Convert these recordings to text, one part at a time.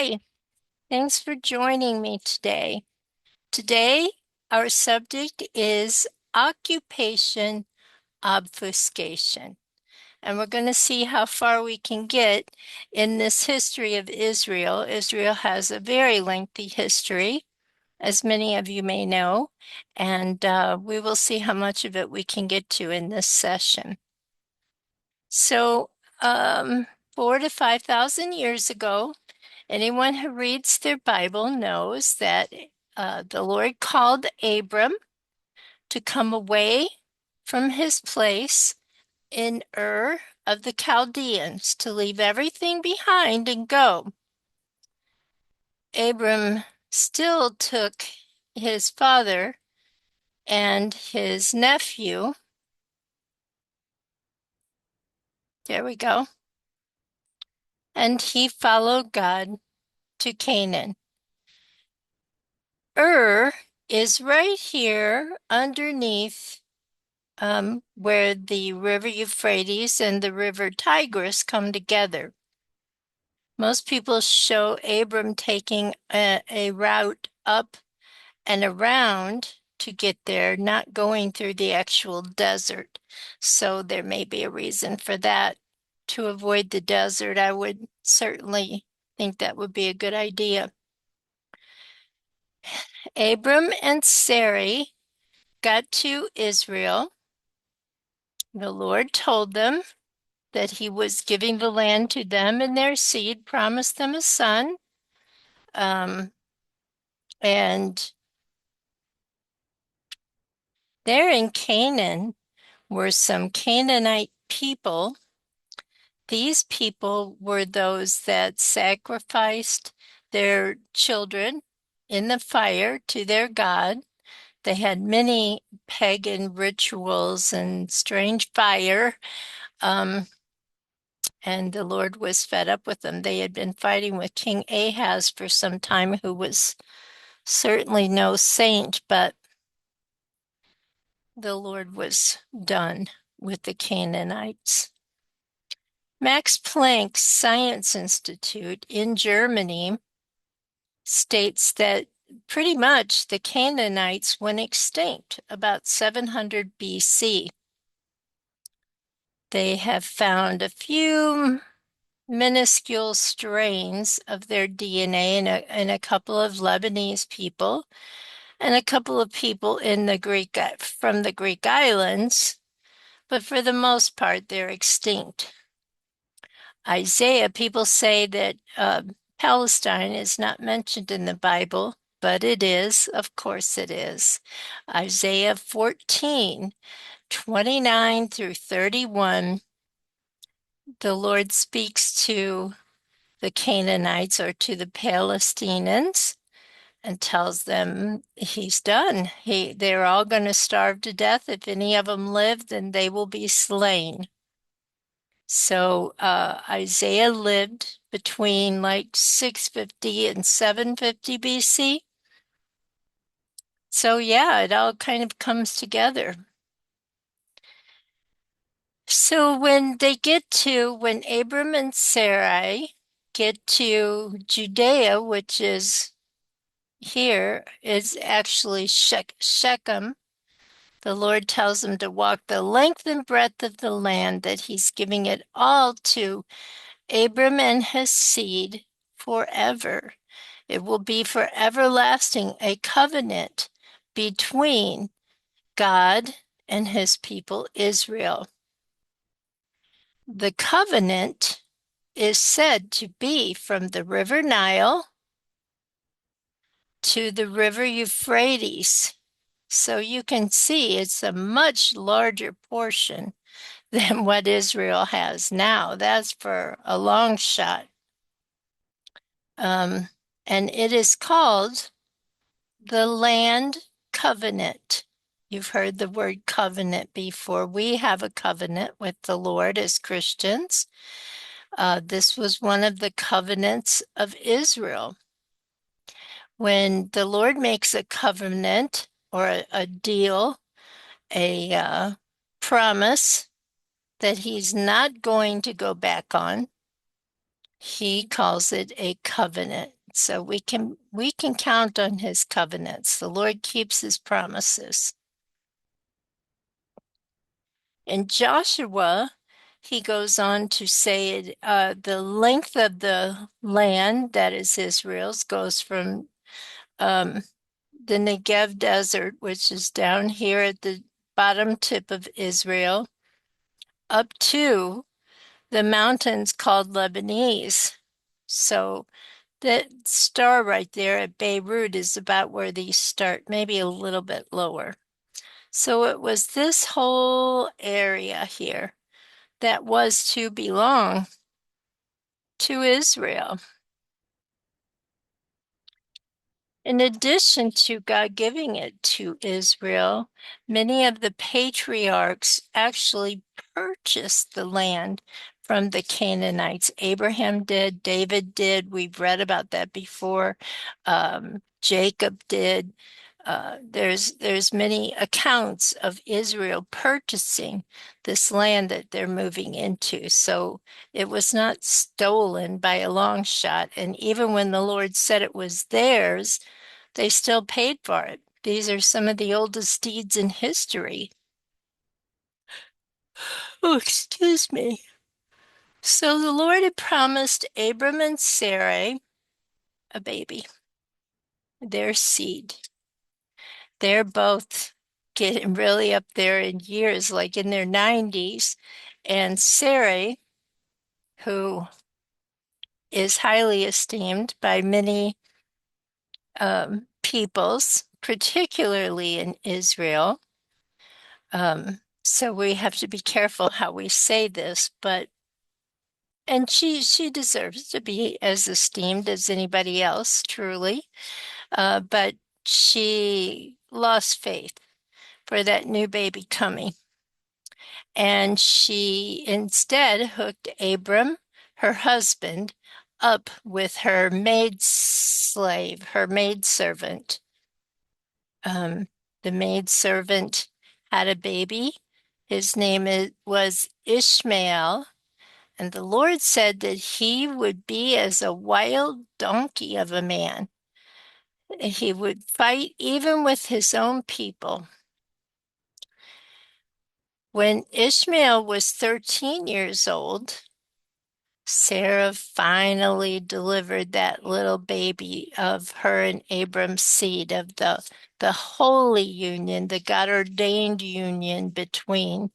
Hi, thanks for joining me today. Today, our subject is occupation obfuscation. And we're going to see how far we can get in this history of Israel. Israel has a very lengthy history, as many of you may know, and we will see how much of it we can get to in this session. So, 4 to 5,000 years ago, anyone who reads their Bible knows that the Lord called Abram to come away from his place in Ur of the Chaldeans, to leave everything behind and go. Abram still took his father and his nephew. There we go. And he followed God to Canaan. Ur is right here underneath where the river Euphrates and the river Tigris come together. Most people show Abram taking a route up and around to get there, not going through the actual desert. So there may be a reason for that. To avoid the desert, I would certainly think that would be a good idea. Abram and Sarai got to Israel. The Lord told them that he was giving the land to them and their seed, promised them a son. And there in Canaan were some Canaanite people. These people were those that sacrificed their children in the fire to their God. They had many pagan rituals and strange fire. And the Lord was fed up with them. They had been fighting with King Ahaz for some time, who was certainly no saint, but the Lord was done with the Canaanites. Max Planck's Science Institute in Germany states that pretty much the Canaanites went extinct about 700 BC. They have found a few minuscule strains of their DNA in a couple of Lebanese people and a couple of people in from the Greek islands, but for the most part, they're extinct. Isaiah, people say that Palestine is not mentioned in the Bible, but it is. Of course it is. Isaiah 14, 29 through 31, the Lord speaks to the Canaanites or to the Palestinians and tells them he's done. They're all going to starve to death. If any of them live, then they will be slain. So Isaiah lived between like 650 and 750 BC. So yeah, it all kind of comes together. So when Abram and Sarai get to Judea, which is here, is actually Shechem, the Lord tells them to walk the length and breadth of the land, that he's giving it all to Abram and his seed forever. It will be for everlasting, a covenant between God and his people Israel. The covenant is said to be from the river Nile to the river Euphrates. So you can see it's a much larger portion than what Israel has now. That's for a long shot. And it is called the land covenant. You've heard the word covenant before. We have a covenant with the Lord as Christians. This was one of the covenants of Israel. When the Lord makes a covenant or a deal, a promise that he's not going to go back on, He calls it a covenant. So we can count on his covenants. The Lord keeps his promises. In Joshua, he goes on to say the length of the land that is Israel's goes from um, the Negev Desert, which is down here at the bottom tip of Israel, up to the mountains called Lebanese. So that star right there at Beirut is about where these start, maybe a little bit lower. So it was this whole area here that was to belong to Israel. In addition to God giving it to Israel, many of the patriarchs actually purchased the land from the Canaanites. Abraham did, David did. We've read about that before. Jacob did. There's many accounts of Israel purchasing this land that they're moving into. So it was not stolen by a long shot. And even when the Lord said it was theirs, they still paid for it. These are some of the oldest deeds in history. Oh, excuse me. So the Lord had promised Abram and Sarai a baby, their seed. They're both getting really up there in years, like in their 90s. And Sarai, who is highly esteemed by many peoples, particularly in Israel. So we have to be careful how we say this, but and she deserves to be as esteemed as anybody else, truly. But she lost faith for that new baby coming. And she instead hooked Abram, her husband, up with her maid slave, her maid servant. The maid servant had a baby. His name was Ishmael. And the Lord said that he would be as a wild donkey of a man. He would fight even with his own people. When Ishmael was 13 years old, Sarah finally delivered that little baby of her and Abram's seed, of the holy union, the God ordained union between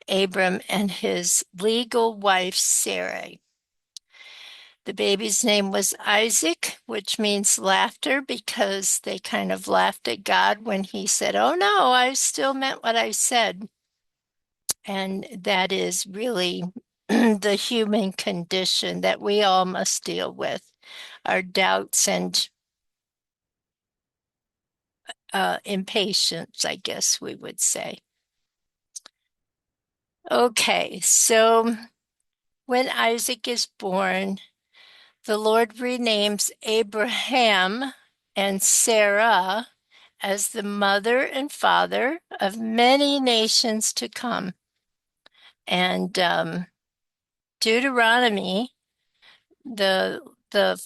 Abram and his legal wife, Sarai. The baby's name was Isaac, which means laughter, because they kind of laughed at God when he said, "Oh no, I still meant what I said." And that is really the human condition that we all must deal with, our doubts and impatience, I guess we would say. Okay, so when Isaac is born, the Lord renames Abraham and Sarah as the mother and father of many nations to come. And Deuteronomy, the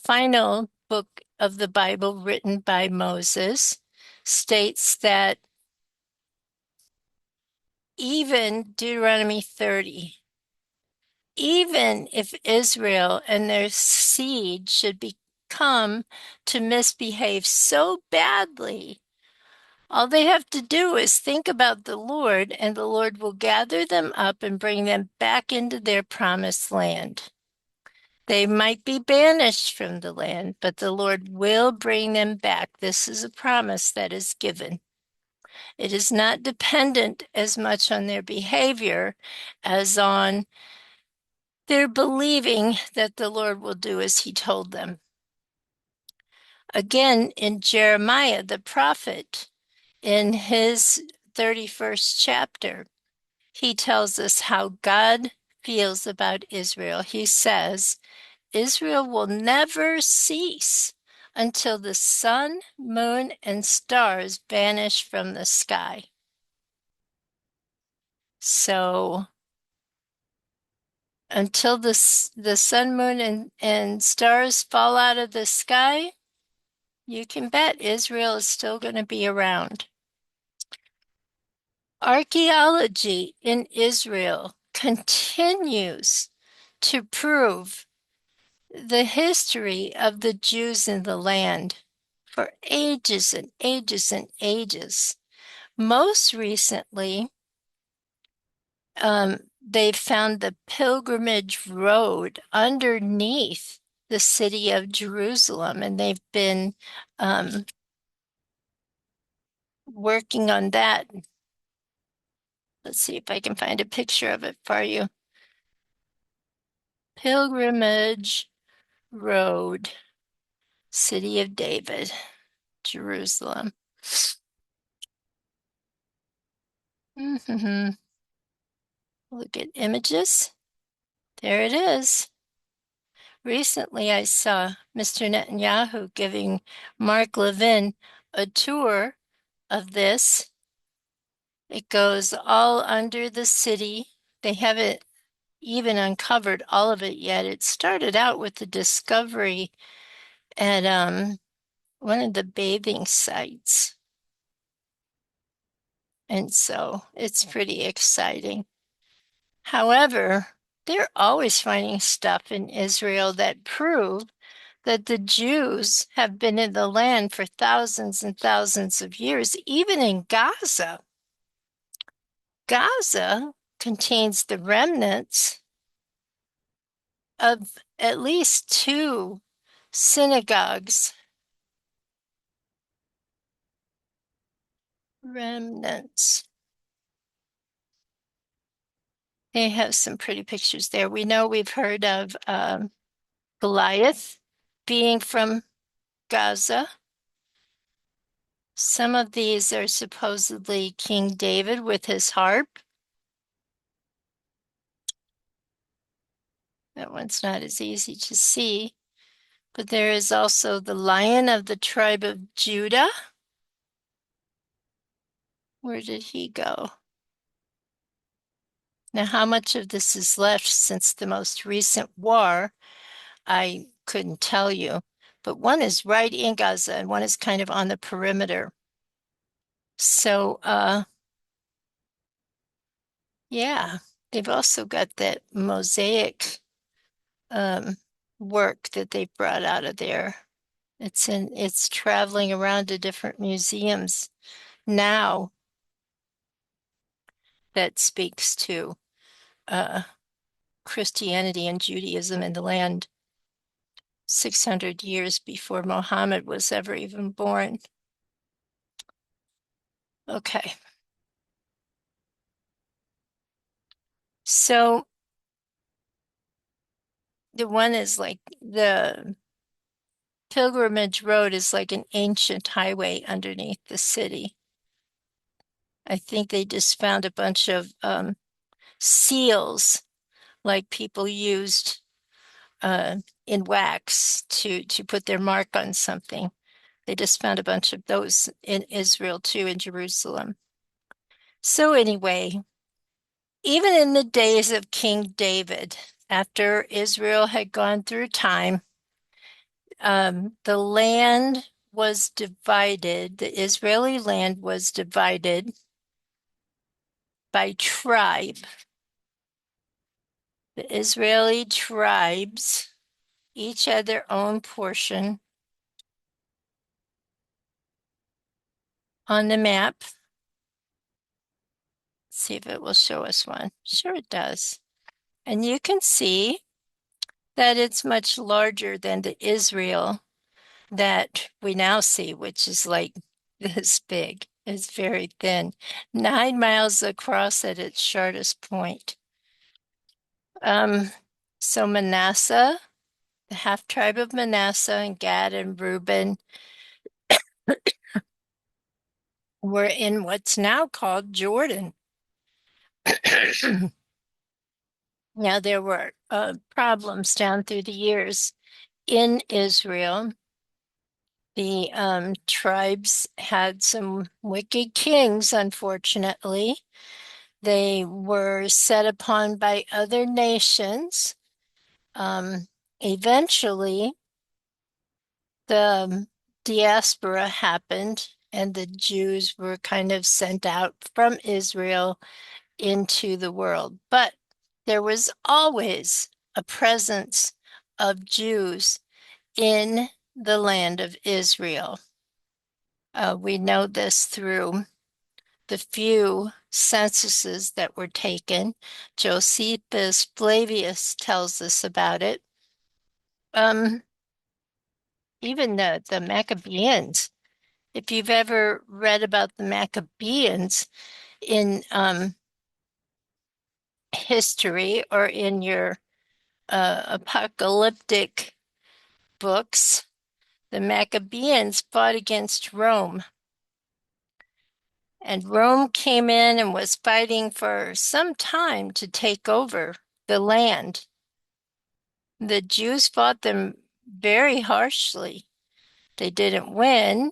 final book of the Bible written by Moses, states that even Deuteronomy 30, even if Israel and their seed should become to misbehave so badly, all they have to do is think about the Lord, and the Lord will gather them up and bring them back into their promised land. They might be banished from the land, but the Lord will bring them back. This is a promise that is given. It is not dependent as much on their behavior as on their believing that the Lord will do as he told them. Again, in Jeremiah, the prophet, in his 31st chapter, he tells us how God feels about Israel. He says, Israel will never cease until the sun, moon, and stars vanish from the sky. So until the sun, moon, and stars fall out of the sky, you can bet Israel is still going to be around. Archaeology in Israel continues to prove the history of the Jews in the land for ages and ages and ages. Most recently, they found the pilgrimage road underneath the city of Jerusalem, and they've been working on that. Let's see if I can find a picture of it for you. Pilgrimage Road, City of David, Jerusalem. Mm-hmm. Look at images. There it is. Recently, I saw Mr. Netanyahu giving Mark Levin a tour of this. It goes all under the city. They haven't even uncovered all of it yet. It started out with the discovery at one of the bathing sites. And so it's pretty exciting. However, they're always finding stuff in Israel that prove that the Jews have been in the land for thousands and thousands of years, even in Gaza. Gaza contains the remnants of at least two synagogues. Remnants. They have some pretty pictures there. We know we've heard of Goliath being from Gaza. Some of these are supposedly King David with his harp. That one's not as easy to see. But there is also the lion of the tribe of Judah. Where did he go? Now, how much of this is left since the most recent war, I couldn't tell you. But one is right in Gaza and one is kind of on the perimeter. So, yeah, they've also got that mosaic work that they brought out of there. It's traveling around to different museums now that speaks to uh, Christianity and Judaism in the land 600 years before Mohammad was ever even born. Okay. So the one is like the pilgrimage road is like an ancient highway underneath the city. I think they just found a bunch of seals like people used in wax to put their mark on something. They just found a bunch of those in Israel too, in Jerusalem. So anyway, even in the days of King David, after Israel had gone through time, the land was divided. The Israeli land was divided by tribe. The Israeli tribes each had their own portion on the map. Let's see if it will show us one. Sure, it does. And you can see that it's much larger than the Israel that we now see, which is like this big. It's very thin, 9 miles across at its shortest point. So Manasseh, the half tribe of Manasseh, and Gad and Reuben were in what's now called Jordan. Now, there were problems down through the years in Israel. The tribes had some wicked kings, unfortunately, They were set upon by other nations. Eventually, the diaspora happened, and the Jews were kind of sent out from Israel into the world. But there was always a presence of Jews in the land of Israel. We know this through the few censuses that were taken. Josephus, Flavius tells us about it. Even the Maccabees. If you've ever read about the Maccabees in history or in your apocalyptic books, the Maccabees fought against Rome. And Rome came in and was fighting for some time to take over the land. The Jews fought them very harshly. They didn't win.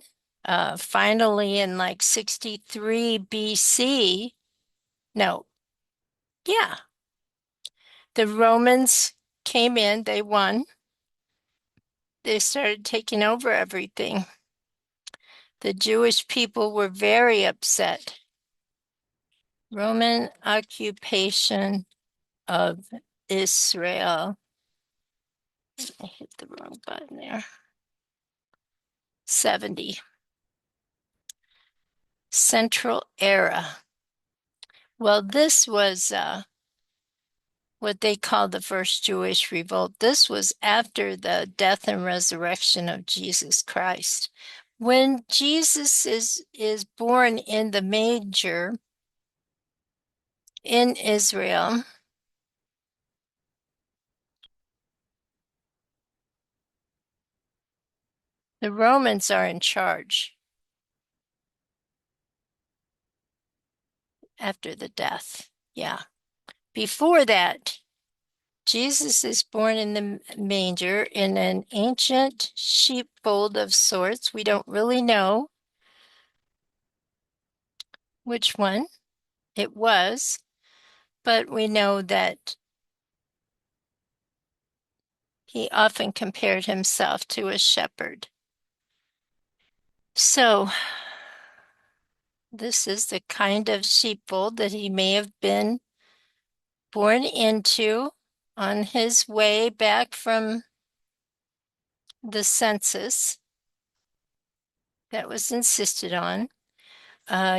Finally, in like 63 BC, no, yeah, the Romans came in, they won. They started taking over everything. The Jewish people were very upset. Roman occupation of Israel. I hit the wrong button there. 70. Central Era. Well, this was what they called the first Jewish revolt. This was after the death and resurrection of Jesus Christ. When Jesus is born in the manger in Israel, the Romans are in charge after the death. Yeah. Before that, Jesus is born in the manger in an ancient sheepfold of sorts. We don't really know which one it was, but we know that he often compared himself to a shepherd. So, this is the kind of sheepfold that he may have been born into on his way back from the census that was insisted on.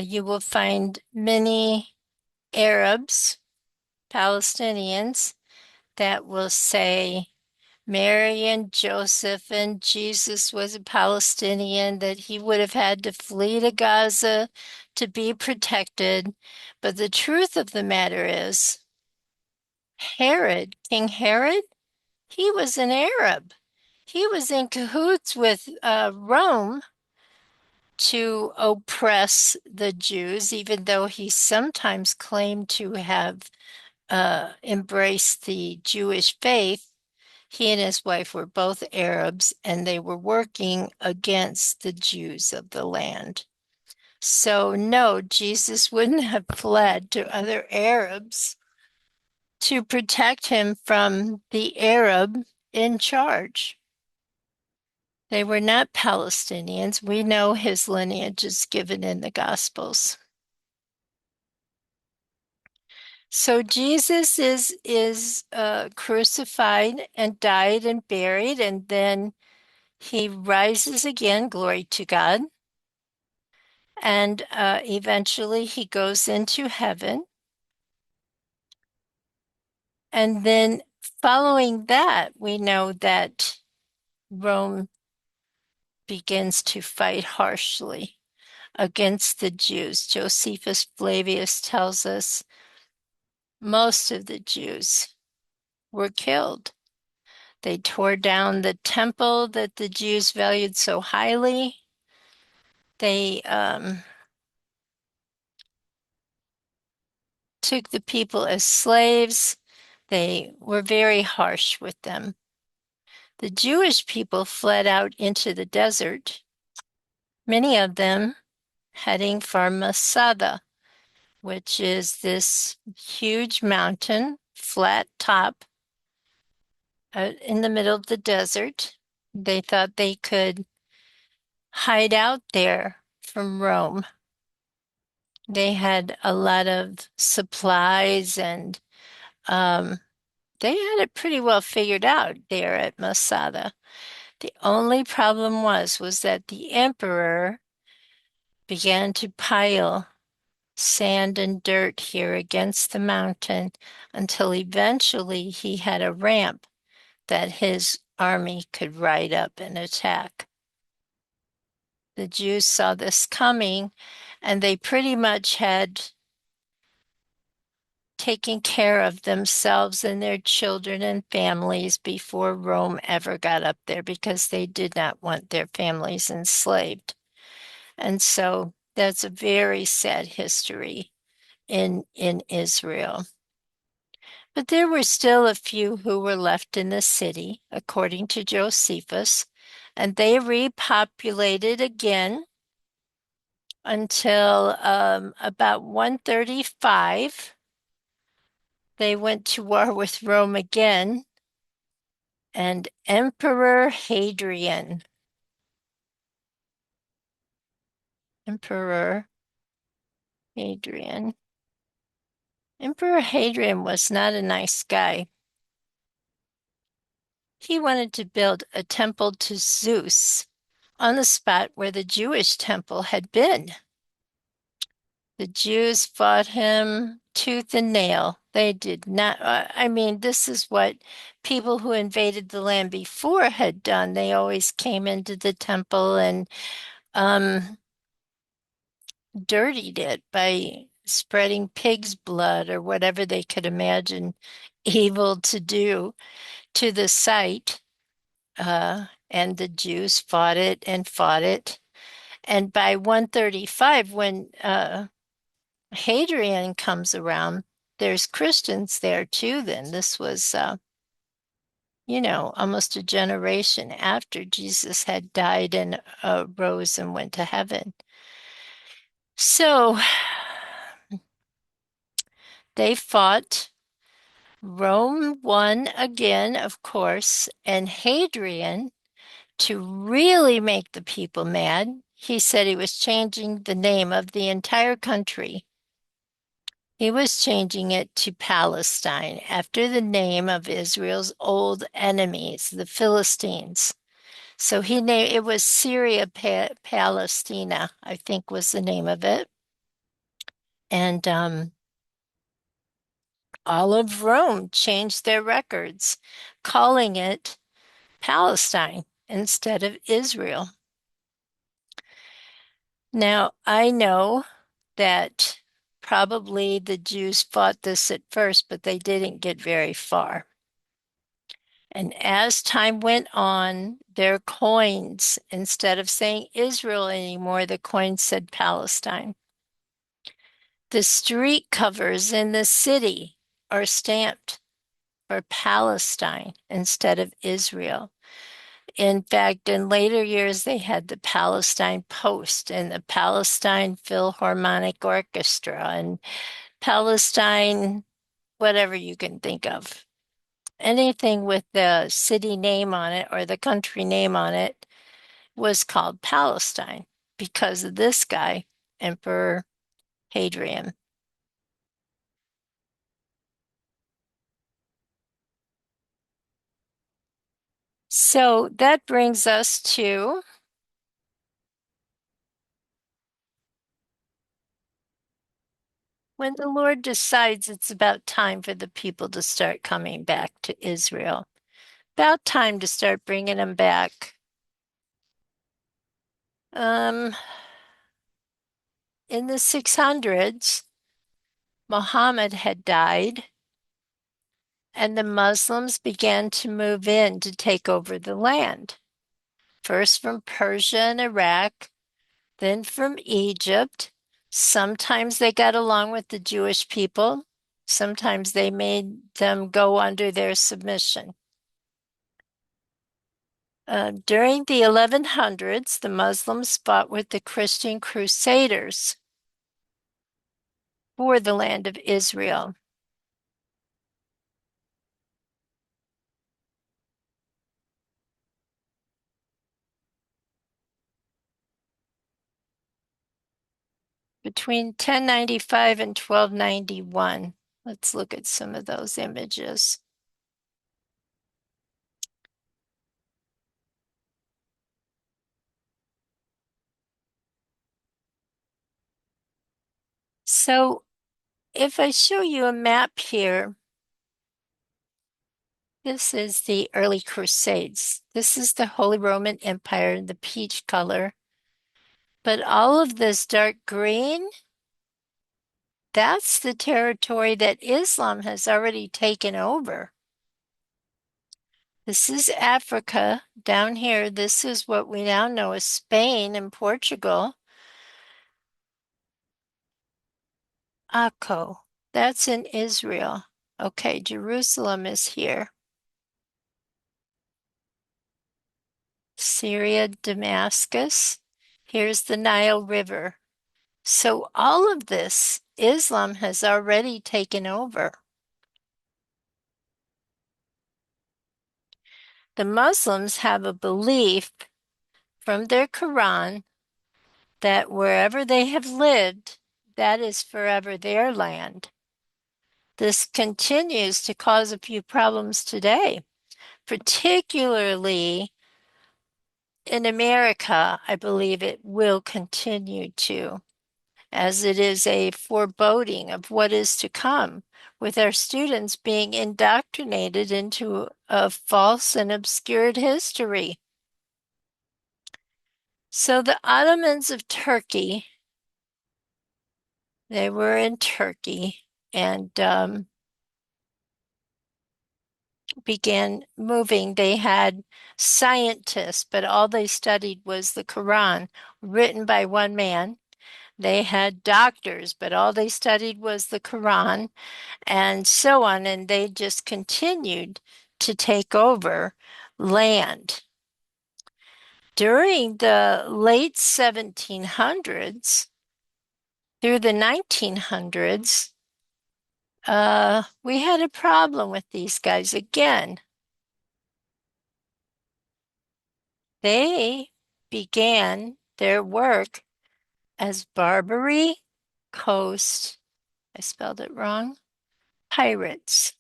You will find many Arabs, Palestinians, that will say Mary and Joseph and Jesus was a Palestinian, that he would have had to flee to Gaza to be protected. But the truth of the matter is, Herod, King Herod, he was an Arab. He was in cahoots with Rome to oppress the Jews, even though he sometimes claimed to have embraced the Jewish faith. He and his wife were both Arabs, and they were working against the Jews of the land. So, no, Jesus wouldn't have fled to other Arabs to protect him from the Arab in charge. They were not Palestinians. We know his lineage is given in the Gospels. So Jesus is crucified and died and buried, and then he rises again, glory to God, and eventually he goes into heaven. And then following that, we know that Rome begins to fight harshly against the Jews. Josephus Flavius tells us most of the Jews were killed. They tore down the temple that the Jews valued so highly. They took the people as slaves. They were very harsh with them. The Jewish people fled out into the desert, many of them heading for Masada. which is this huge mountain, flat top, in the middle of the desert. They thought they could hide out there from Rome. They had a lot of supplies and um, they had it pretty well figured out there at Masada. The only problem was that the emperor began to pile sand and dirt here against the mountain until eventually he had a ramp that his army could ride up and attack. The Jews saw this coming and they pretty much had taken care of themselves and their children and families before Rome ever got up there because they did not want their families enslaved. And so that's a very sad history in Israel. But there were still a few who were left in the city, according to Josephus, and they repopulated again until about 135. They went to war with Rome again, and Emperor Hadrian, Emperor Hadrian was not a nice guy. He wanted to build a temple to Zeus on the spot where the Jewish temple had been. The Jews fought him tooth and nail. They did not, I mean, this is what people who invaded the land before had done. They always came into the temple and um, dirtied it by spreading pig's blood or whatever they could imagine evil to do to the site. And the Jews fought it and fought it. And by 135, when Hadrian comes around, there's Christians there too, then. This was, almost a generation after Jesus had died and rose and went to heaven. So they fought. Rome won again, of course, and Hadrian, to really make the people mad, he said he was changing the name of the entire country. He was changing it to Palestine after the name of Israel's old enemies, the Philistines. So he named it was Syria Palestina, I think was the name of it. And all of Rome changed their records, calling it Palestine instead of Israel. Now, I know that probably the Jews fought this at first, but they didn't get very far. And as time went on, their coins, instead of saying Israel anymore, the coins said Palestine. The street covers in the city are stamped for Palestine instead of Israel. In fact, in later years, they had the Palestine Post and the Palestine Philharmonic Orchestra and Palestine, whatever you can think of. Anything with the city name on it or the country name on it was called Palestine because of this guy, Emperor Hadrian. So that brings us to when the Lord decides it's about time for the people to start coming back to Israel. About time to start bringing them back. Um, in the 600s, Mohammad had died, and the Muslims began to move in to take over the land. First from Persia and Iraq, then from Egypt. Sometimes they got along with the Jewish people. Sometimes they made them go under their submission. During the 1100s, the Muslims fought with the Christian Crusaders, for the land of Israel. Between 1095 and 1291. Let's look at some of those images. So if I show you a map here, this is the early Crusades. This is the Holy Roman Empire in the peach color. But all of this dark green, that's the territory that Islam has already taken over. This is Africa down here. This is what we now know as Spain and Portugal. Akko, that's in Israel. Okay, Jerusalem is here. Syria, Damascus. Here's the Nile River. So all of this, Islam has already taken over. The Muslims have a belief from their Koran that wherever they have lived, that is forever their land. This continues to cause a few problems today, particularly in America. I believe it will continue to, as it is a foreboding of what is to come, with our students being indoctrinated into a false and obscured history. So the Ottomans of Turkey, they were in Turkey and began moving. They had scientists, but all they studied was the Quran, written by one man. They had doctors, but all they studied was the Quran, and so on. And they just continued to take over land. During the late 1700s through the 1900s, we had a problem with these guys again. They began their work as Barbary Coast, I spelled it wrong, pirates.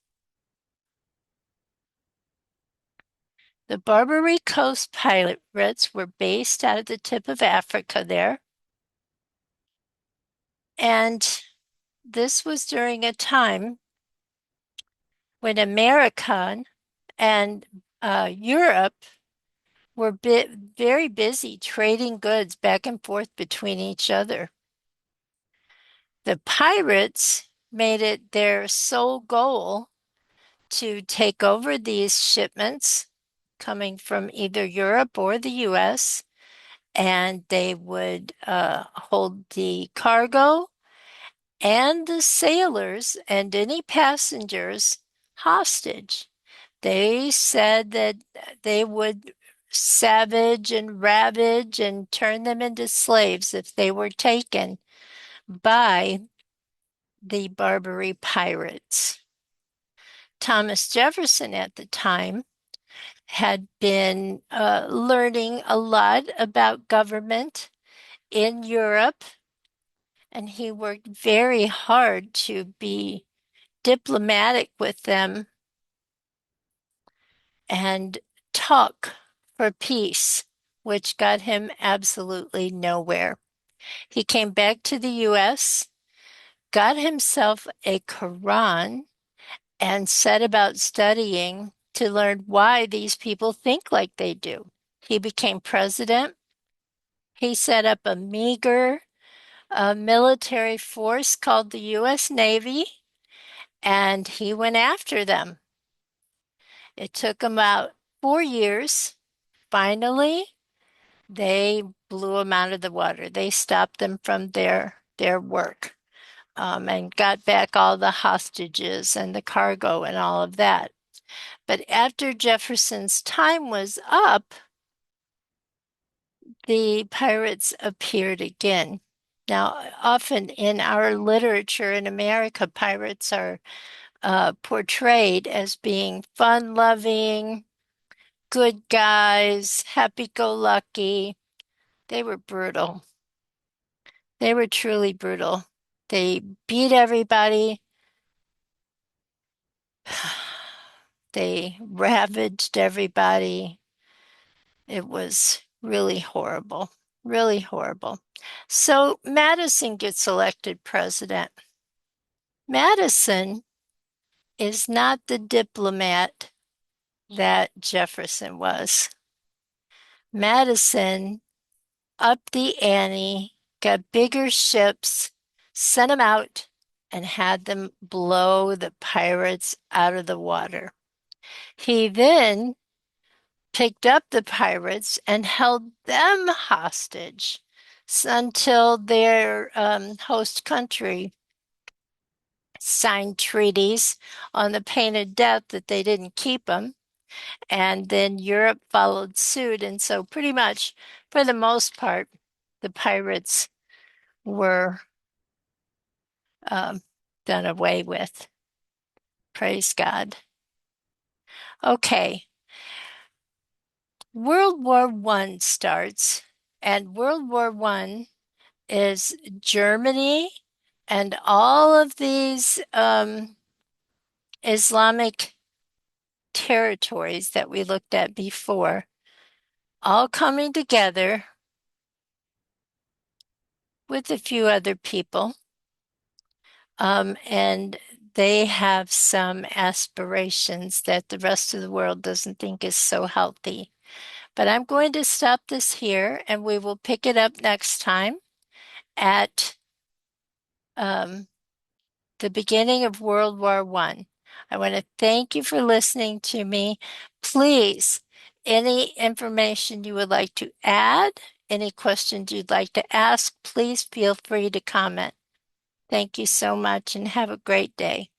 The Barbary Coast pirates were based out of the tip of Africa there. And this was during a time when America and Europe were very busy trading goods back and forth between each other. The pirates made it their sole goal to take over these shipments coming from either Europe or the US, and they would hold the cargo and the sailors and any passengers hostage. They said that they would savage and ravage and turn them into slaves if they were taken by the Barbary pirates. Thomas Jefferson at the time had been learning a lot about government in Europe, and he worked very hard to be diplomatic with them and talk for peace, which got him absolutely nowhere. He came back to the US, got himself a Quran, and set about studying to learn why these people think like they do. He became president. He set up a meager military force called the U.S. Navy, and he went after them. It took him about 4 years. Finally, they blew him out of the water. They stopped them from their work and got back all the hostages and the cargo and all of that. But after Jefferson's time was up, the pirates appeared again. Now, often in our literature in America, pirates are portrayed as being fun-loving, good guys, happy-go-lucky. They were brutal. They were truly brutal. They beat everybody. They ravaged everybody. It was really horrible, really horrible. So Madison gets elected president. Madison is not the diplomat that Jefferson was. Madison upped the ante, got bigger ships, sent them out, and had them blow the pirates out of the water. He then picked up the pirates and held them hostage until their host country signed treaties on the pain of death that they didn't keep them. And then Europe followed suit. And so, pretty much, for the most part, the pirates were um, done away with. Praise God. Okay. World War I starts, and World War I is Germany and all of these Islamic territories that we looked at before, all coming together with a few other people. And they have some aspirations that the rest of the world doesn't think is so healthy. But I'm going to stop this here and we will pick it up next time at um, the beginning of World War I. I want to thank you for listening to me. Please, any information you would like to add, any questions you'd like to ask, please feel free to comment. Thank you so much and have a great day.